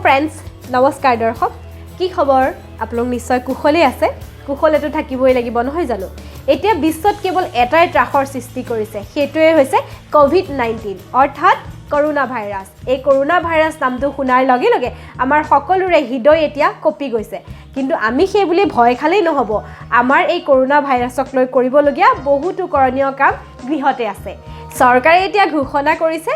Friends নমস্কাৰ দৰ্শক কি খবৰ আপোনালোক নিশ্চয় কুশলে আছে কুশলেটো থাকিবই লাগিব নহয় জানো এতিয়া বিশ্বত কেৱল এটাই ত্ৰাসৰ সৃষ্টি কৰিছে সেইটোৱে হৈছে কোভিড-19 অৰ্থাৎ কৰোনা ভাইৰাছ এই কৰোনা ভাইৰাছ নামটো শুনাৰ লগে লগে আমাৰ সকলোৰে হৃদয় এতিয়া কপি গৈছে কিন্তু আমি সেই বুলি ভয় খালেই নহব আমাৰ এই কৰোনা ভাইৰাছক লৈ কৰিবলগীয়া বহুতো কৰণীয় কাম গৃহতে আছে চৰকাৰে এতিয়া ঘোষণা কৰিছে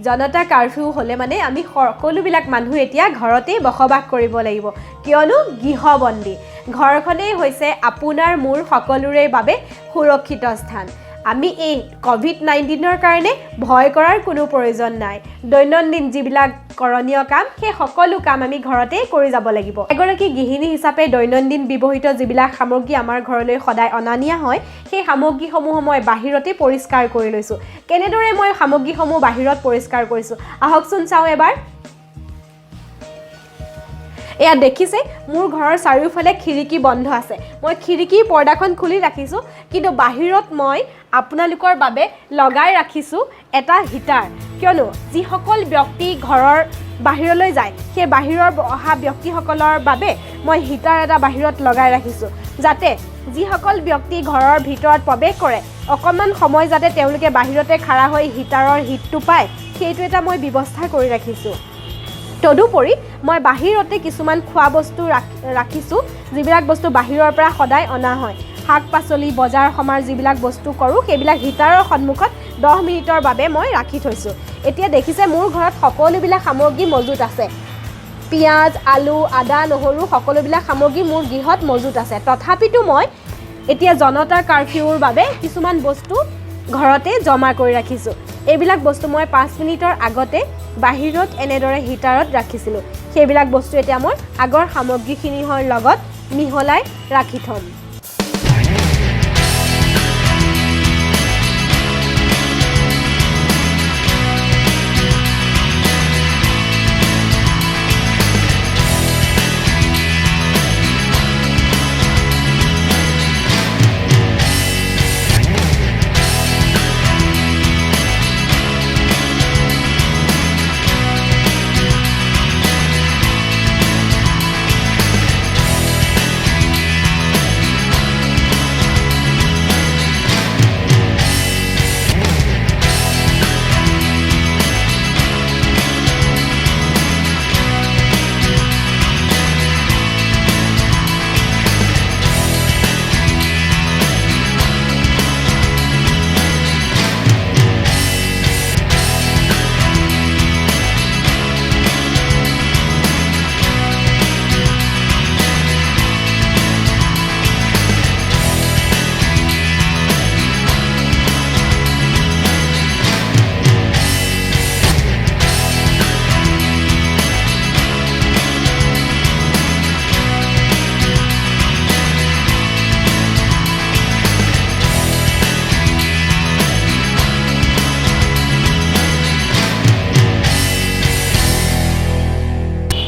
জনতা কাৰফিউ হলে মানে আমি সকলোবিলাক মানুহ এতিয়া ঘৰতে বসবাস কৰিব লাগিব কিয়নো গৃহবন্দী ঘৰখনেই হৈছে আপোনাৰ মোৰ সকলোৰে বাবে সুৰক্ষিত স্থান আমি এই কোভিড-19ৰ কাৰণে ভয় কৰাৰ কোনো প্ৰয়োজন নাই দৈনন্দিন যিবিলাক কৰণীয় কাম সেই সকলো কাম আমি ঘৰতে কৰি যাব লাগিব এগৰাকী গৃহিণী হিচাপে দৈনন্দিন ব্যৱহৃত যিবিলাক সামগ্ৰী আমাৰ ঘৰলৈ সদায় অনা নিয়া হয় সেই সামগ্ৰীসমূহ মই বাহিৰতে পৰিষ্কাৰ কৰি লৈছো কেনেদৰে মই সামগ্ৰীসমূহ বাহিৰত পৰিষ্কাৰ কৰিছো আহকচোন চাও এবাৰ এয়া দেখিছে মোৰ ঘৰৰ চাৰিওফালে খিৰিকী বন্ধ আছে মই খিৰিকীৰ পৰ্দাখন খুলি ৰাখিছো কিন্তু বাহিৰত মই আপোনালোকৰ বাবে লগাই ৰাখিছো এটা হিটাৰ কিয়নো যিসকল ব্যক্তি ঘৰৰ বাহিৰলৈ যায় সেই বাহিৰৰ অহা ব্যক্তিসকলৰ বাবে মই হিটাৰ এটা বাহিৰত লগাই ৰাখিছো যাতে যিসকল ব্যক্তি ঘৰৰ ভিতৰত প্ৰৱেশ কৰে অকমান সময় যাতে তেওঁলোকে বাহিৰতে খাৰা হৈ হিটাৰৰ হিটটো পায় সেইটো এটা মই ব্যৱস্থা কৰি ৰাখিছো তদুপৰি মই বাহিৰতে কিছুমান খোৱা বস্তু ৰাখিছো যিবিলাক বস্তু বাহিৰৰ পৰা সদায় অনা হয় শাক-পাচলি বজাৰ সমাৰ যিবিলাক বস্তু কৰো সেইবিলাক হিটাৰৰ সন্মুখত 10 মিনিটৰ বাবে মই ৰাখি থৈছো এতিয়া দেখিছে মোৰ ঘৰত সকলোবিলাক সামগ্ৰী মজুত আছে পিয়াজ আলু আদা নহৰু সকলোবিলাক সামগ্ৰী মোৰ গৃহত মজুত আছে তথাপিতো মই এতিয়া জনতা কাৰফিউৰ বাবে কিছুমান বস্তু ঘৰতে জমা কৰি ৰাখিছো এইবিলাক বস্তু মই 5 মিনিটৰ আগতে বাহিৰত এনেদৰে হিটাৰত ৰাখিছিলো সেইবিলাক বস্তু এতিয়া মই আগৰ সামগ্ৰীখিনিৰ লগত মিহলাই ৰাখি থম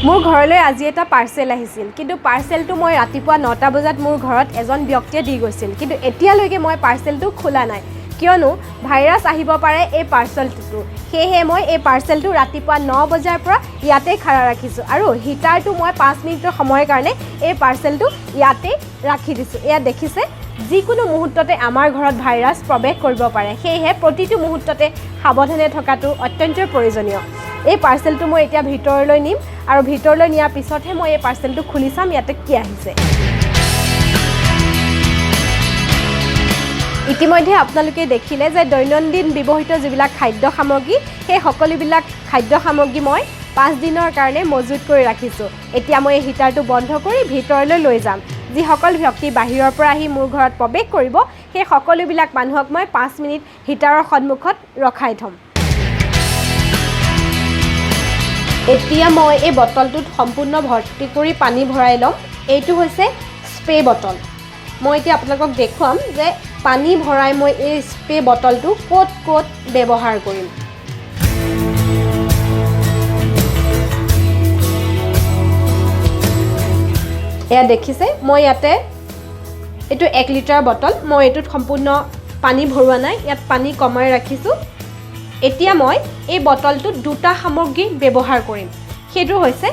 মোৰ ঘৰলৈ আজি এটা পাৰ্সেল আহিছিল কিন্তু পাৰ্সেলটো মই ৰাতিপুৱা 9টা বজাত মোৰ ঘৰত এজন ব্যক্তিয়ে দি গৈছিল কিন্তু এতিয়ালৈকে মই পাৰ্সেলটো খোলা নাই কিয়নো ভাইৰাছ আহিব পাৰে এই পাৰ্সেলটো সেয়ে মই এই পাৰ্সেলটো ৰাতিপুৱা 9 বজাৰ পৰা ইয়াতে খাৰা ৰাখিছো আৰু হিটাৰটো মই 5 মিনিটৰ সময়ৰ কাৰণে এই পাৰ্সেলটো ইয়াতে ৰাখি দিছো এয়া দেখিছে যিকোনো মুহূৰ্ততে আমাৰ ঘৰত ভাইৰাছ প্ৰৱেশ কৰিব পাৰে সেয়ে প্ৰতিটো মুহূৰ্ততে সাৱধানে থকাটো অত্যন্ত প্ৰয়োজনীয় এই পাৰ্সেলটো মই এতিয়া ভিতৰলৈ নিম আৰু ভিতৰলৈ নিয়াৰ পিছতহে মই এই পাৰ্সেলটো খুলি চাম ইয়াতে কি আহিছে ইতিমধ্যে আপোনালোকে দেখিলে যে দৈনন্দিন ব্যৱহৃত যিবিলাক খাদ্য সামগ্ৰী সেই সকলোবিলাক খাদ্য সামগ্ৰী মই 5 দিনৰ কাৰণে মজুত কৰি ৰাখিছো এতিয়া মই এই হিটাৰটো বন্ধ কৰি ভিতৰলৈ লৈ যাম যিসকল ব্যক্তি বাহিৰৰ পৰা আহি মোৰ ঘৰত প্ৰৱেশ কৰিব সেই সকলোবিলাক মানুহক মই 5 মিনিট হিটাৰৰ সন্মুখত ৰখাই থম এতিয়া মই এই বটলটোত সম্পূৰ্ণ ভৰ্তি কৰি পানী ভৰাই লম এইটো হৈছে স্প্ৰে বটল মই এতিয়া আপোনালোকক দেখুৱাম যে পানী ভৰাই মই এই স্প্ৰে বটলটো ক'ত ব্যৱহাৰ কৰিম এয়া দেখিছে মই ইয়াতে এইটো 1 লিটাৰ বটল মই এইটোত সম্পূৰ্ণ পানী ভৰোৱা নাই ইয়াত পানী কমাই ৰাখিছো এতিয়া মই এই বটলটোত দুটা সামগ্ৰী ব্যৱহাৰ কৰিম সেইটো হৈছে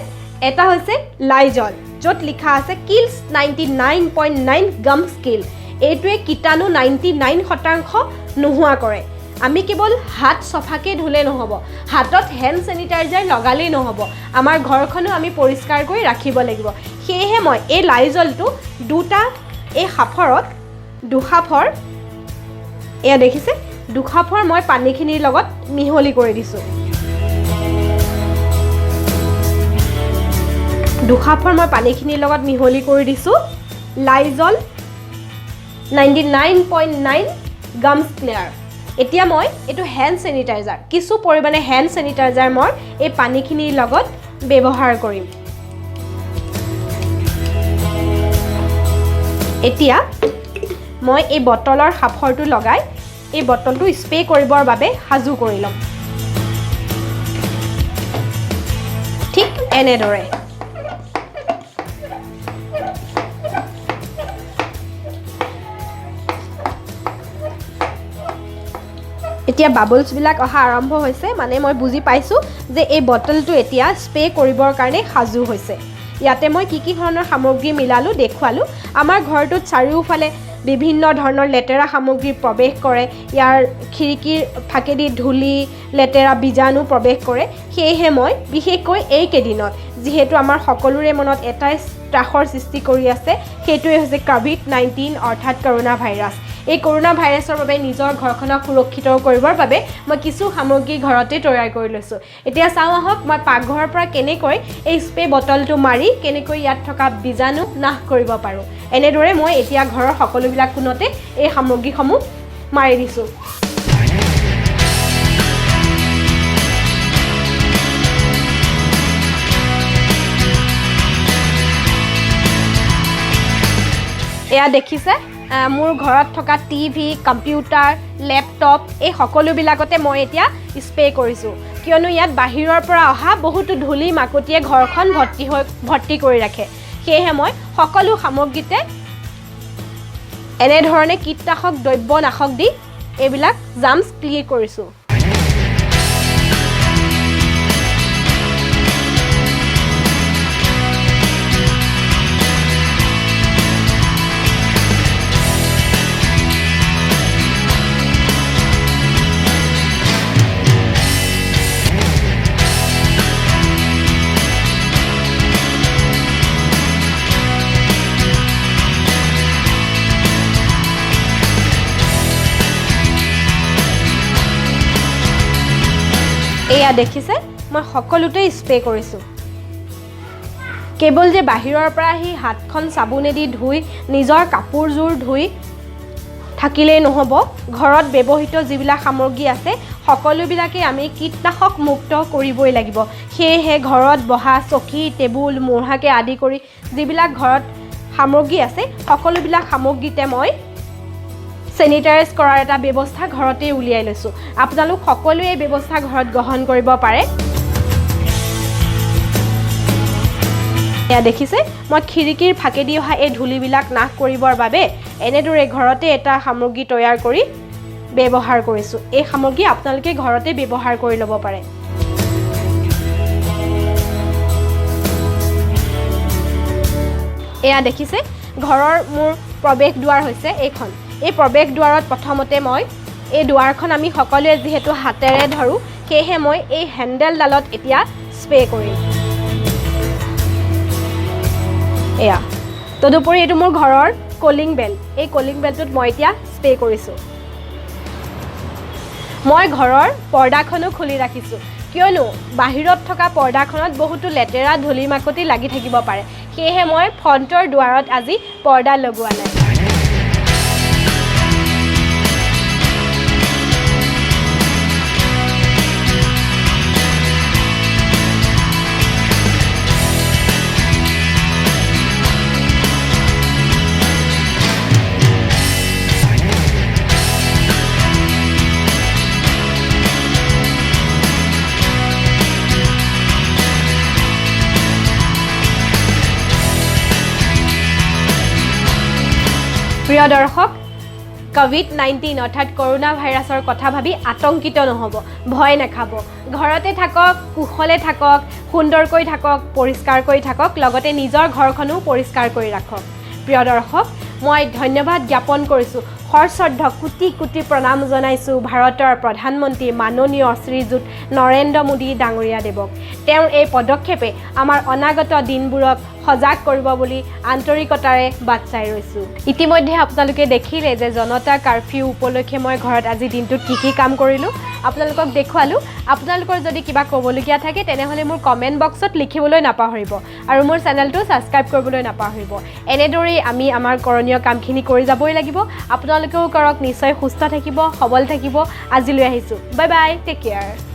এটা হৈছে লাইজল, য'ত লিখা আছে কিলছ 99.9 গামছ কিল। এইটোৱে কীটাণু 99% নোহোৱা কৰে। আমি কেৱল হাত চফাকৈ ধুলে নহ'ব, হাতত হেণ্ড চেনিটাইজাৰ লগালেই নহ'ব, আমাৰ ঘৰখনো আমি পৰিষ্কাৰ কৰি ৰাখিব লাগিব। সেয়েহে মই এই লাইজলটো এই সাফৰত দুসাফৰ, এয়া দেখিছে, দুসাফৰ মই পানীখিনিৰ লগত মিহলি কৰি দিছোঁ। দুসাফৰ মই পানীখিনিৰ লগত মিহলি কৰি দিছোঁ লাইজল 99.9 গামছ ক্লিয়াৰ। এতিয়া মই এইটো হেণ্ড চেনিটাইজাৰ, কিছু পৰিমাণে হেণ্ড চেনিটাইজাৰ মই এই পানীখিনিৰ লগত ব্যৱহাৰ কৰিম। এতিয়া মই এই বটলৰ সাফৰটো লগাই এই বটলটো স্প্ৰে কৰিবৰ বাবে সাজু কৰি ল'ম। ঠিক এনেদৰে এতিয়া বাবলছবিলাক অহা আৰম্ভ হৈছে, মানে মই বুজি পাইছোঁ যে এই বটলটো এতিয়া স্প্ৰে কৰিবৰ কাৰণে সাজু হৈছে। ইয়াতে মই কি ধৰণৰ সামগ্ৰী মিলালোঁ দেখুৱালোঁ। আমাৰ ঘৰটোত চাৰিওফালে বিভিন্ন ধৰণৰ লেতেৰা সামগ্ৰী প্ৰৱেশ কৰে, ইয়াৰ খিৰিকীৰ ফাকেদি ধূলি লেতেৰা বীজাণু প্ৰৱেশ কৰে। সেয়েহে মই বিশেষকৈ এইকেইদিনত যিহেতু আমাৰ সকলোৰে মনত এটাই ত্ৰাসৰ সৃষ্টি কৰি আছে, সেইটোৱে হৈছে ক'ভিড-19 অৰ্থাৎ কৰোণা ভাইৰাছ। এই কৰোণা ভাইৰাছৰ বাবে নিজৰ ঘৰখনক সুৰক্ষিত কৰিবৰ বাবে মই কিছু সামগ্ৰী ঘৰতে তৈয়াৰ কৰি লৈছোঁ। এতিয়া চাওঁ আহক মই পাকঘৰৰ পৰা কেনেকৈ এই স্প্ৰে বটলটো মাৰি কেনেকৈ ইয়াত থকা বীজাণু নাশ কৰিব পাৰোঁ। এনেদৰে মই এতিয়া ঘৰৰ সকলোবিলাক কোণতে এই সামগ্ৰীসমূহ মাৰি দিছোঁ। এয়া দেখিছে, মোৰ ঘৰত থকা টিভি, কম্পিউটাৰ, লেপটপ এই সকলোবিলাকতে মই এতিয়া স্প্ৰে কৰিছোঁ, কিয়নো ইয়াত বাহিৰৰ পৰা অহা বহুতো ধূলি মাকতিয়ে ঘৰখন ভৰ্তি কৰি ৰাখে। সেয়েহে মই সকলো সামগ্ৰীতে এনেধৰণে কীটনাশক দ্ৰব্য নাশক দি এইবিলাক জামছ ক্লিয়াৰ কৰিছোঁ। এয়া দেখিছে, মই সকলোতে স্প্ৰে কৰিছোঁ। কেৱল যে বাহিৰৰ পৰা আহি হাতখন চাবোনেদি ধুই নিজৰ কাপোৰযোৰ ধুই থাকিলেই নহ'ব, ঘৰত ব্যৱহৃত যিবিলাক সামগ্ৰী আছে সকলোবিলাকে আমি কীটনাশক মুক্ত কৰিবই লাগিব। সেয়েহে ঘৰত বহা চকী, টেবুল, মূঢ়াকে আদি কৰি যিবিলাক ঘৰত সামগ্ৰী আছে সকলোবিলাক সামগ্ৰীতে মই চেনিটাইজ কৰাৰ এটা ব্যৱস্থা ঘৰতে উলিয়াই লৈছোঁ। আপোনালোক সকলোৱে এই ব্যৱস্থা ঘৰত গ্ৰহণ কৰিব পাৰে। এয়া দেখিছে, মই খিৰিকীৰ ফাকেদি অহা এই ধূলিবিলাক নাশ কৰিবৰ বাবে এনেদৰে ঘৰতে এটা সামগ্ৰী তৈয়াৰ কৰি ব্যৱহাৰ কৰিছোঁ। এই সামগ্ৰী আপোনালোকে ঘৰতে ব্যৱহাৰ কৰি ল'ব পাৰে। এয়া দেখিছে, ঘৰৰ মোৰ প্ৰৱেশ দুৱাৰ হৈছে এইখন। এই প্ৰৱেশ দুৱাৰত প্ৰথমতে মই এই দুৱাৰখন আমি সকলোৱে যিহেতু হাতেৰে ধৰোঁ, সেয়েহে মই এই হেণ্ডেলডালত এতিয়া স্প্ৰে কৰিম। এয়া তদুপৰি এইটো মোৰ ঘৰৰ কলিং বেল, এই কলিং বেলটোত মই এতিয়া স্প্ৰে কৰিছোঁ। মই ঘৰৰ পৰ্দাখনো খুলি ৰাখিছোঁ, কিয়নো বাহিৰত থকা পৰ্দাখনত বহুতো লেতেৰা ধূলি মাকতি লাগি থাকিব পাৰে। সেয়েহে মই ফ্ৰণ্টৰ দুৱাৰত আজি পৰ্দা লগোৱা নাই। প্ৰিয় দৰ্শক, COVID-19 অৰ্থাৎ কৰোনা ভাইৰাছৰ কথা ভাবি আতংকিত নহ'ব, ভয় নাখাব। ঘৰতে থাকক, কুশলে থাকক, সুন্দৰকৈ থাকক, পৰিষ্কাৰ কৰি থাকক, লগতে নিজৰ ঘৰখনো পৰিষ্কাৰ কৰি ৰাখক। প্ৰিয় দৰ্শক, মই ধন্যবাদ জ্ঞাপন কৰিছোঁ, সশ্ৰদ্ধ কোটি কোটি প্ৰণাম জনাইছোঁ ভাৰতৰ প্ৰধানমন্ত্ৰী মাননীয় শ্ৰীযুত নৰেন্দ্ৰ মোদী ডাঙৰীয়া দেৱক। তেওঁৰ এই পদক্ষেপে আমাৰ অনাগত দিনবোৰক সজাগ কৰিব বুলি আন্তৰিকতাৰে বাট চাই ৰৈছোঁ। ইতিমধ্যে আপোনালোকে দেখিলে যে জনতা কাৰফিউ উপলক্ষে মই ঘৰত আজি দিনটোত কি কাম কৰিলোঁ আপোনালোকক দেখুৱালোঁ। আপোনালোকৰ যদি কিবা ক'বলগীয়া থাকে তেনেহ'লে মোৰ কমেণ্ট বক্সত লিখিবলৈ নাপাহৰিব আৰু মোৰ চেনেলটো ছাবস্ক্ৰাইব কৰিবলৈ নাপাহৰিব। এনেদৰেই আমি আমাৰ কৰণীয় কামখিনি কৰি যাবই লাগিব। আপোনালোকেও কৰক, নিশ্চয় সুস্থ থাকিব, সবল থাকিব। আজিলৈ আহিছোঁ, বাই বাই, টেক কেয়াৰ।